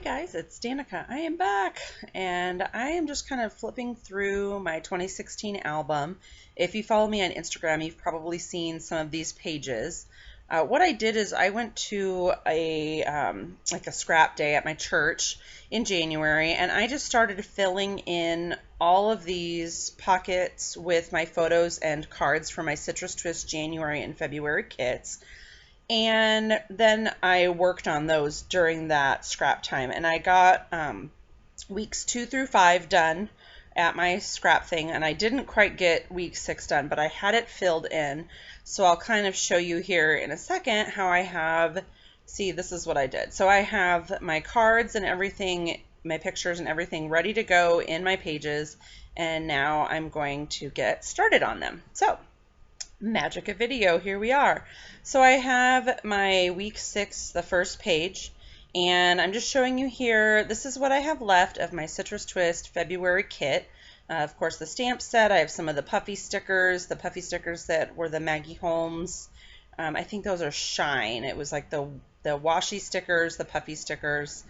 Guys, it's Danica. I am back and I am just kind of flipping through my 2016 album. If you follow me on Instagram, you've probably seen some of these pages. What I did is I went to a scrap day at my church in January, and I just started filling in all of these pockets with my photos and cards for my Citrus Twist January and February kits. And then I worked on those during that scrap time, and I got weeks 2 through 5 done at my scrap thing, and I didn't quite get week 6 done, but I had it filled in. So I'll kind of show you here in a second how I have, see, this is what I did. So I have my cards and everything, my pictures and everything ready to go in my pages, and now I'm going to get started on them. So magic of video, here we are. So I have my week 6, the first page, and I'm just showing you here, this is what I have left of my Citrus Twist February kit. Of course, the stamp set, I have some of the puffy stickers that were the Maggie Holmes. I think those are Shine. It was like the washi stickers, the puffy stickers,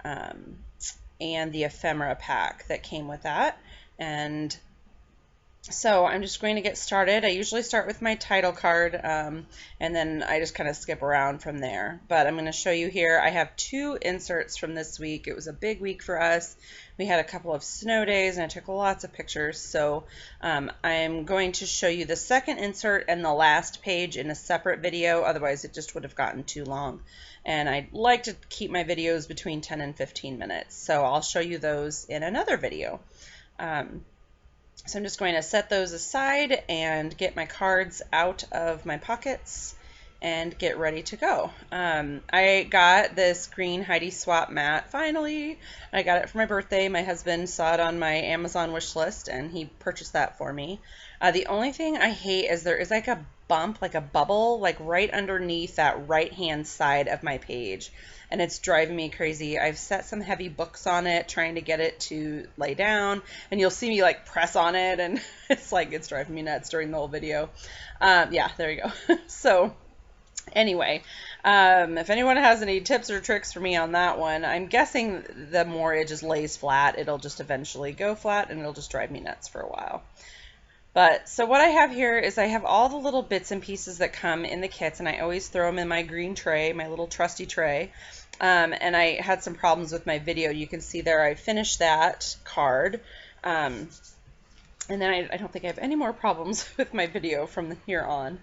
and the ephemera pack that came with that. And so I'm just going to get started. I usually start with my title card, and then I just kind of skip around from there. But I'm going to show you here, I have 2 inserts from this week. It was a big week for us. We had a couple of snow days, and I took lots of pictures. So I'm going to show you the second insert and the last page in a separate video. Otherwise, it just would have gotten too long. And I like to keep my videos between 10 and 15 minutes. So I'll show you those in another video. So I'm just going to set those aside and get my cards out of my pockets and get ready to go. I got this green Heidi Swapp mat finally. I got it for my birthday. My husband saw it on my Amazon wish list and he purchased that for me. The only thing I hate is there is like a bump, like a bubble, like right underneath that right hand side of my page. And it's driving me crazy. I've set some heavy books on it, trying to get it to lay down, and you'll see me like press on it, and it's driving me nuts during the whole video. Yeah, there you go. So anyway, if anyone has any tips or tricks for me on that one, I'm guessing the more it just lays flat, it'll just eventually go flat, and it'll just drive me nuts for a while. But so what I have here is I have all the little bits and pieces that come in the kits, and I always throw them in my green tray, my little trusty tray. And I had some problems with my video. You can see there I finished that card. And then I don't think I have any more problems with my video from here on.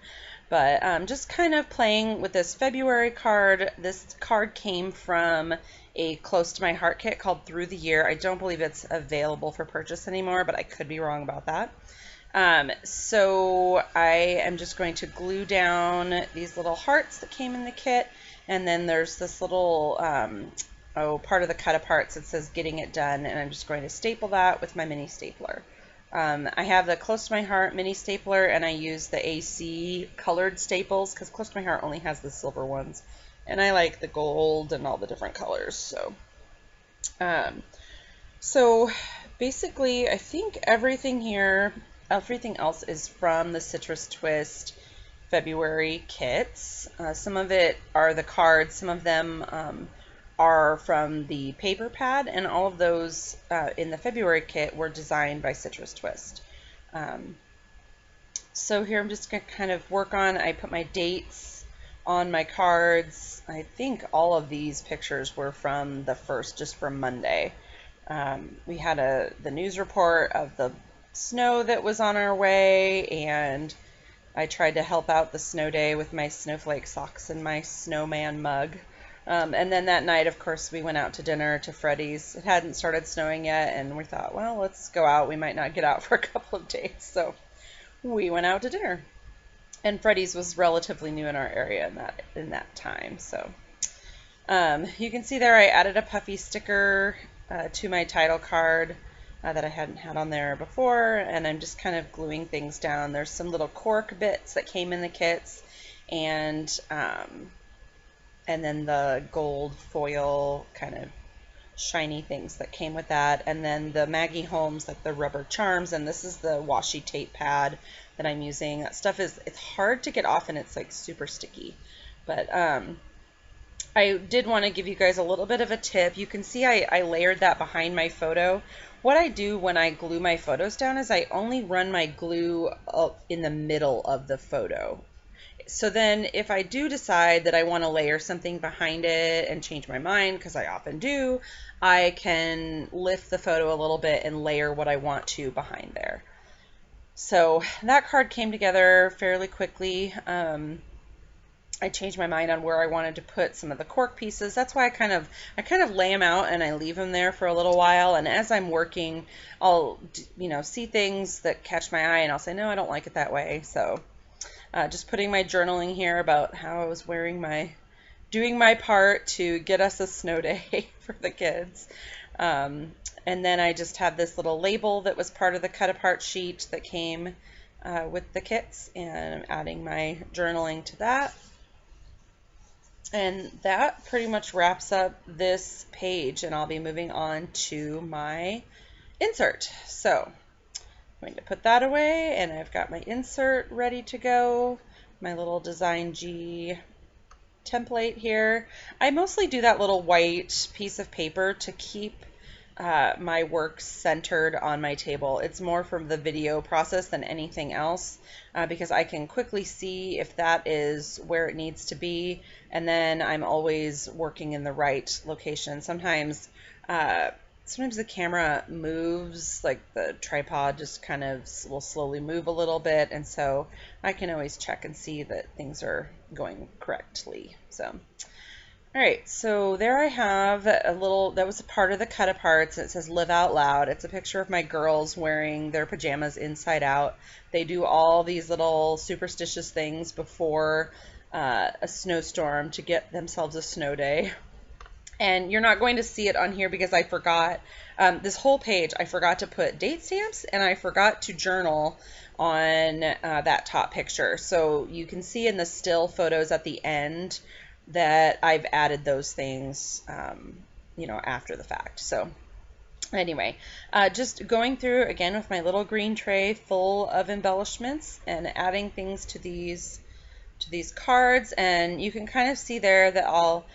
But just kind of playing with this February card. This card came from a Close to My Heart kit called Through the Year. I don't believe it's available for purchase anymore, but I could be wrong about that. So I am just going to glue down these little hearts that came in the kit. And then there's this little, part of the cut aparts that says Getting It Done, and I'm just going to staple that with my mini stapler. I have the Close to My Heart mini stapler, and I use the AC colored staples, because Close to My Heart only has the silver ones, and I like the gold and all the different colors. So basically, I think everything else is from the Citrus Twist February kits. Some of it are the cards, some of them are from the paper pad, and all of those in the February kit were designed by Citrus Twist. So here I'm just going to kind of work on, I put my dates on my cards. I think all of these pictures were from the first, just from Monday. We had the news report of the snow that was on our way, and I tried to help out the snow day with my snowflake socks and my snowman mug. And then that night, of course, we went out to dinner to Freddy's. It hadn't started snowing yet, and we thought, well, let's go out. We might not get out for a couple of days. So we went out to dinner. And Freddy's was relatively new in our area in that time. So you can see there I added a puffy sticker to my title card that I hadn't had on there before, and I'm just kind of gluing things down. There's some little cork bits that came in the kits, and then the gold foil kind of shiny things that came with that, and then the Maggie Holmes, like the rubber charms, and this is the washi tape pad that I'm using. That stuff it's hard to get off, and it's like super sticky. But I did want to give you guys a little bit of a tip. You can see I layered that behind my photo. What I do when I glue my photos down is I only run my glue up in the middle of the photo. So then if I do decide that I want to layer something behind it and change my mind, because I often do, I can lift the photo a little bit and layer what I want to behind there. So that card came together fairly quickly. I changed my mind on where I wanted to put some of the cork pieces. That's why I kind of lay them out and I leave them there for a little while. And as I'm working, I'll see things that catch my eye and I'll say, no, I don't like it that way. So just putting my journaling here about how I was doing my part to get us a snow day for the kids. And then I just had this little label that was part of the cut apart sheet that came with the kits, and I'm adding my journaling to that. And that pretty much wraps up this page, and I'll be moving on to my insert. So I'm going to put that away, and I've got my insert ready to go, my little Design G template here. I mostly do that little white piece of paper to keep my work centered on my table. It's more from the video process than anything else, because I can quickly see if that is where it needs to be, and then I'm always working in the right location. Sometimes the camera moves, like the tripod just kind of will slowly move a little bit, and so I can always check and see that things are going correctly. So all right, so there I have a little, that was a part of the cut aparts. It says Live Out Loud. It's a picture of my girls wearing their pajamas inside out. They do all these little superstitious things before a snowstorm to get themselves a snow day. And you're not going to see it on here because I forgot, this whole page, I forgot to put date stamps and I forgot to journal on that top picture. So you can see in the still photos at the end that I've added those things, after the fact. So anyway, just going through again with my little green tray full of embellishments and adding things to these cards, and you can kind of see there that I'll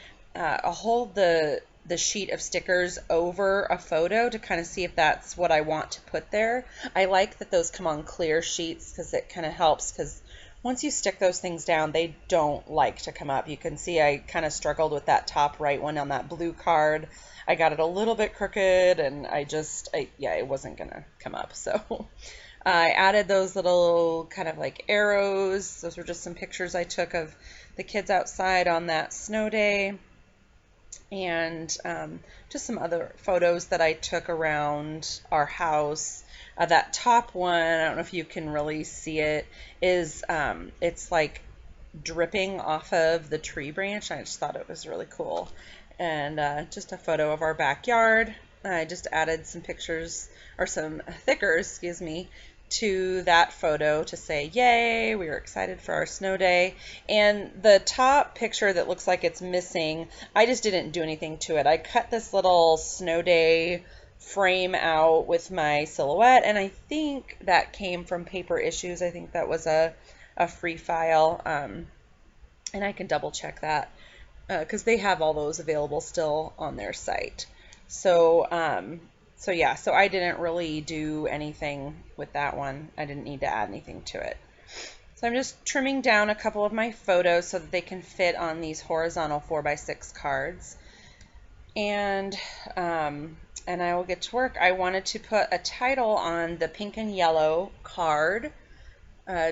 hold the sheet of stickers over a photo to kind of see if that's what I want to put there. I like that those come on clear sheets because it kind of helps, because once you stick those things down, they don't like to come up. You can see I kind of struggled with that top right one on that blue card. I got it a little bit crooked, and it wasn't gonna come up. So I added those little kind of like arrows. Those were just some pictures I took of the kids outside on that snow day, and just some other photos that I took around our house. That top one, I don't know if you can really see it, is it's like dripping off of the tree branch. I just thought it was really cool. And just a photo of our backyard. I just added some pictures, or some stickers, excuse me, to that photo to say, yay, we were excited for our snow day. And the top picture that looks like it's missing, I just didn't do anything to it. I cut this little snow day frame out with my silhouette, and I think that came from Paper Issues. I think that was a free file, and I can double check that because they have all those available still on their site. So yeah, so I didn't really do anything with that one. I didn't need to add anything to it. So I'm just trimming down a couple of my photos so that they can fit on these horizontal 4x6 cards. And I will get to work. I wanted to put a title on the pink and yellow card,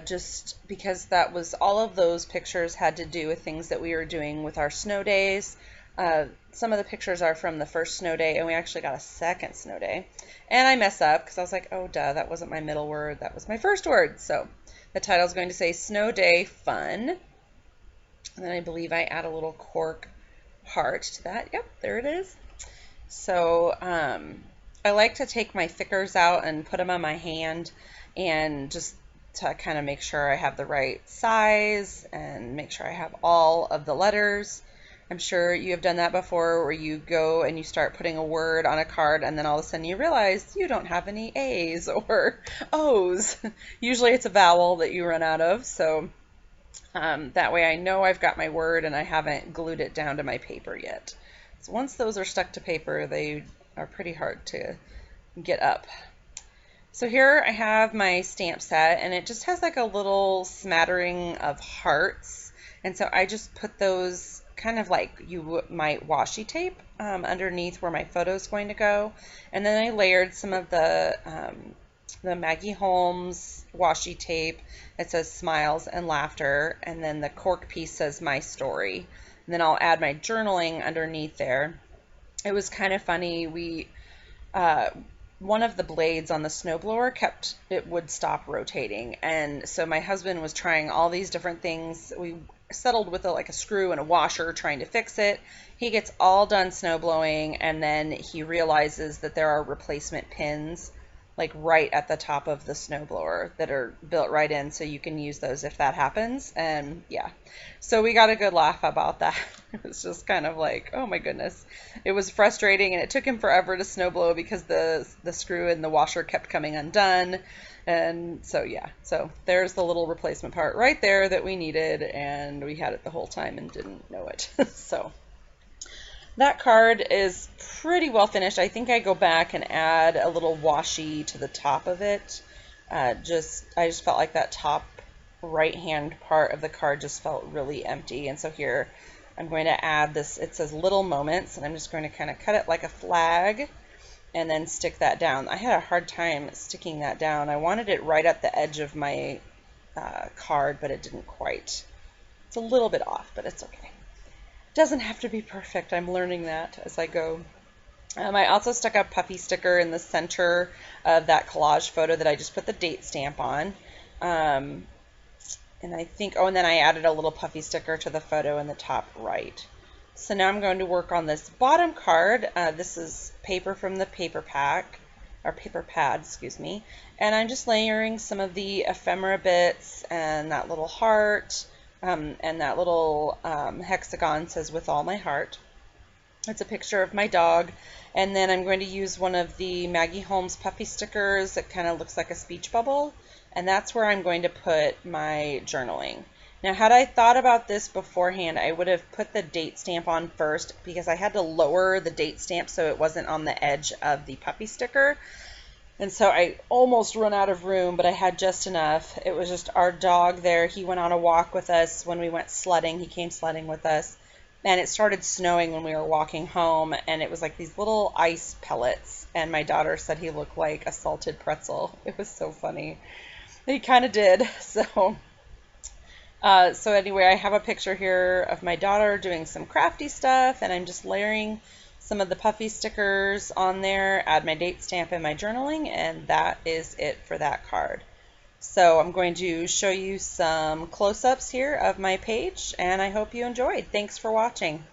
just because that was, all of those pictures had to do with things that we were doing with our snow days. Some of the pictures are from the first snow day, and we actually got a second snow day. And I mess up because I was like, oh duh, that wasn't my middle word, that was my first word. So the title is going to say Snow Day Fun. And then I believe I add a little cork heart to that. Yep, there it is. So I like to take my thickers out and put them on my hand, and just to kind of make sure I have the right size and make sure I have all of the letters. I'm sure you have done that before, where you go and you start putting a word on a card, and then all of a sudden you realize you don't have any A's or O's. Usually it's a vowel that you run out of. So That way I know I've got my word and I haven't glued it down to my paper yet. So once those are stuck to paper, they are pretty hard to get up. So here I have my stamp set, and it just has like a little smattering of hearts. And so I just put those kind of like you might washi tape underneath where my photo is going to go. And then I layered some of the Maggie Holmes washi tape. It says Smiles and Laughter, and then the cork piece says My Story. And then I'll add my journaling underneath there. It was kind of funny. One of the blades on the snowblower would stop rotating, and so my husband was trying all these different things. We settled with like a screw and a washer trying to fix it. He gets all done snowblowing, and then he realizes that there are replacement pins like right at the top of the snowblower that are built right in, so you can use those if that happens. And yeah, so we got a good laugh about that. It was just kind of like, oh my goodness. It was frustrating, and it took him forever to snowblow because the screw and the washer kept coming undone. And so yeah, so there's the little replacement part right there that we needed, and we had it the whole time and didn't know it. So that card is pretty well finished. I think I go back and add a little washi to the top of it. I just felt like that top right hand part of the card just felt really empty. And so here I'm going to add this. It says Little Moments, and I'm just going to kind of cut it like a flag and then stick that down. I had a hard time sticking that down. I wanted it right at the edge of my card, but it didn't quite. It's a little bit off, but it's okay. Doesn't have to be perfect. I'm learning that as I go. I also stuck a puffy sticker in the center of that collage photo that I just put the date stamp on. And I think, oh, and then I added a little puffy sticker to the photo in the top right. So now I'm going to work on this bottom card. This is paper from the paper pack, or paper pad, excuse me. And I'm just layering some of the ephemera bits and that little heart. And that little hexagon says With All My Heart. It's a picture of my dog. And then I'm going to use one of the Maggie Holmes puffy stickers that kind of looks like a speech bubble. And that's where I'm going to put my journaling. Now, had I thought about this beforehand, I would have put the date stamp on first because I had to lower the date stamp so it wasn't on the edge of the puppy sticker. And so I almost run out of room, but I had just enough. It was just our dog there. He went on a walk with us when we went sledding. He came sledding with us. And it started snowing when we were walking home. And it was like these little ice pellets. And my daughter said he looked like a salted pretzel. It was so funny. He kind of did. So anyway, I have a picture here of my daughter doing some crafty stuff. And I'm just layering some of the puffy stickers on there, add my date stamp and my journaling, and that is it for that card. So I'm going to show you some close-ups here of my page, and I hope you enjoyed. Thanks for watching.